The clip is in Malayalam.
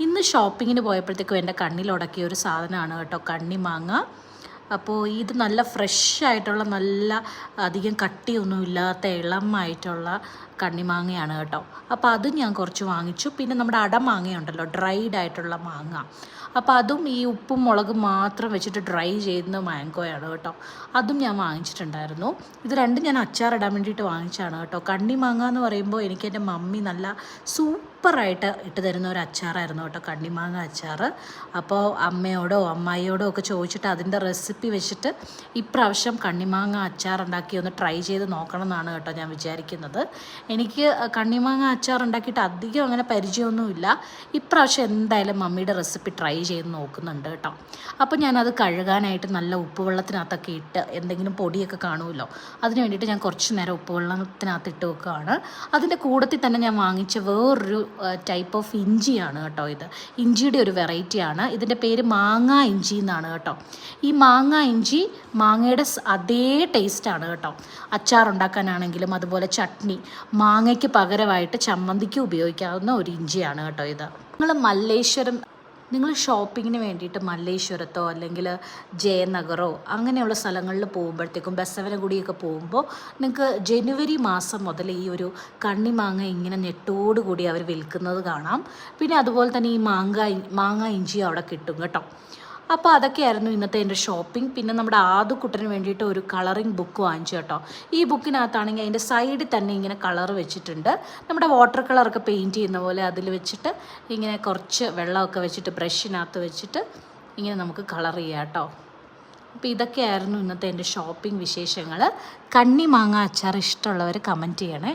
ഇന്ന് ഷോപ്പിങ്ങിന് പോയപ്പോഴത്തേക്കും എൻ്റെ കണ്ണിലുടക്കിയ ഒരു സാധനമാണ് കേട്ടോ കണ്ണിമാങ്ങ. അപ്പോൾ ഇത് നല്ല ഫ്രഷ് ആയിട്ടുള്ള നല്ല അധികം കട്ടിയൊന്നും ഇല്ലാത്ത ഇളമായിട്ടുള്ള കണ്ണിമാങ്ങയാണ് കേട്ടോ. അപ്പോൾ അതും ഞാൻ കുറച്ച് വാങ്ങിച്ചു. പിന്നെ നമ്മുടെ അടമാങ്ങയുണ്ടല്ലോ, ഡ്രൈഡ് ആയിട്ടുള്ള മാങ്ങ, അപ്പോൾ അതും ഈ ഉപ്പും മുളകും മാത്രം വെച്ചിട്ട് ഡ്രൈ ചെയ്യുന്ന മാങ്കോയാണ് കേട്ടോ. അതും ഞാൻ വാങ്ങിച്ചിട്ടുണ്ടായിരുന്നു. ഇത് രണ്ടും ഞാൻ അച്ചാറിടാൻ വേണ്ടിയിട്ട് വാങ്ങിച്ചതാണ് കേട്ടോ. കണ്ണിമാങ്ങ എന്ന് പറയുമ്പോൾ എനിക്ക് എൻ്റെ മമ്മി നല്ല സൂപ്പറായിട്ട് ഇട്ട് തരുന്ന ഒരു അച്ചാറായിരുന്നു കേട്ടോ, കണ്ണിമാങ്ങ അച്ചാർ. അപ്പോൾ അമ്മയോടോ അമ്മായിയോടോ ഒക്കെ ചോദിച്ചിട്ട് അതിൻ്റെ റെസിപ്പി വെച്ചിട്ട് ഇപ്രാവശ്യം കണ്ണിമാങ്ങ അച്ചാർ ഉണ്ടാക്കി ഒന്ന് ട്രൈ ചെയ്ത് നോക്കണം എന്നാണ് കേട്ടോ ഞാൻ വിചാരിക്കുന്നത്. എനിക്ക് കണ്ണിമാങ്ങ അച്ചാർ ഉണ്ടാക്കിയിട്ട് അധികം അങ്ങനെ പരിചയമൊന്നുമില്ല. ഇപ്രാവശ്യം എന്തായാലും മമ്മിയുടെ റെസിപ്പി ട്രൈ ചെയ്ത് നോക്കുന്നുണ്ട് കേട്ടോ. അപ്പോൾ ഞാനത് കഴുകാനായിട്ട് നല്ല ഉപ്പുവെള്ളത്തിനകത്തൊക്കെ ഇട്ട്, എന്തെങ്കിലും പൊടിയൊക്കെ കാണുമല്ലോ, അതിന് വേണ്ടിയിട്ട് ഞാൻ കുറച്ച് നേരം ഉപ്പുവെള്ളത്തിനകത്ത് ഇട്ട് വെക്കുകയാണ്. അതിൻ്റെ കൂടത്തിൽ തന്നെ ഞാൻ വാങ്ങിച്ച വേറൊരു ടൈപ്പ് ഓഫ് ഇഞ്ചിയാണ് കേട്ടോ. ഇത് ഇഞ്ചിയുടെ ഒരു വെറൈറ്റിയാണ്. ഇതിൻ്റെ പേര് മാങ്ങ ഇഞ്ചി എന്നാണ് കേട്ടോ. ഈ മാങ്ങ ഇഞ്ചി മാങ്ങയുടെ അതേ ടേസ്റ്റാണ് കേട്ടോ. അച്ചാർ ഉണ്ടാക്കാനാണെങ്കിലും അതുപോലെ ചട്നി, മാങ്ങയ്ക്ക് പകരമായിട്ട് ചമ്മന്തിക്ക് ഉപയോഗിക്കാവുന്ന ഒരു ഇഞ്ചിയാണ് കേട്ടോ ഇത്. നിങ്ങൾ ഷോപ്പിങ്ങിന് വേണ്ടിയിട്ട് മല്ലേശ്വരത്തോ അല്ലെങ്കിൽ ജയനഗറോ അങ്ങനെയുള്ള സ്ഥലങ്ങളിൽ പോകുമ്പോഴത്തേക്കും, ബസവനഗുഡിയൊക്കെ പോകുമ്പോൾ നിങ്ങൾക്ക് ജനുവരി മാസം മുതൽ ഈ ഒരു കണ്ണിമാങ്ങ ഇങ്ങനെ നെട്ടോടുകൂടി അവർ വിൽക്കുന്നത് കാണാം. പിന്നെ അതുപോലെ തന്നെ ഈ മാങ്ങ ഇഞ്ചി അവിടെ കിട്ടും കേട്ടോ. അപ്പോൾ അതൊക്കെയായിരുന്നു ഇന്നത്തെ എൻ്റെ ഷോപ്പിംഗ്. പിന്നെ നമ്മുടെ ആദുക്കുട്ടന് വേണ്ടിയിട്ട് ഒരു കളറിങ് ബുക്ക് വാങ്ങിച്ചു കേട്ടോ. ഈ ബുക്കിനകത്താണെങ്കിൽ അതിൻ്റെ സൈഡിൽ തന്നെ ഇങ്ങനെ കളർ വെച്ചിട്ടുണ്ട്. നമ്മുടെ വാട്ടർ കളറൊക്കെ പെയിൻറ്റ് ചെയ്യുന്ന പോലെ അതിൽ വെച്ചിട്ട് ഇങ്ങനെ കുറച്ച് വെള്ളമൊക്കെ വെച്ചിട്ട് ബ്രഷിനകത്ത് വെച്ചിട്ട് ഇങ്ങനെ നമുക്ക് കളർ ചെയ്യാം കേട്ടോ. അപ്പോൾ ഇതൊക്കെയായിരുന്നു ഇന്നത്തെ എൻ്റെ ഷോപ്പിംഗ് വിശേഷങ്ങൾ. കണ്ണിമാങ്ങ അച്ചാർ ഇഷ്ടമുള്ളവർ കമൻറ്റ് ചെയ്യണേ.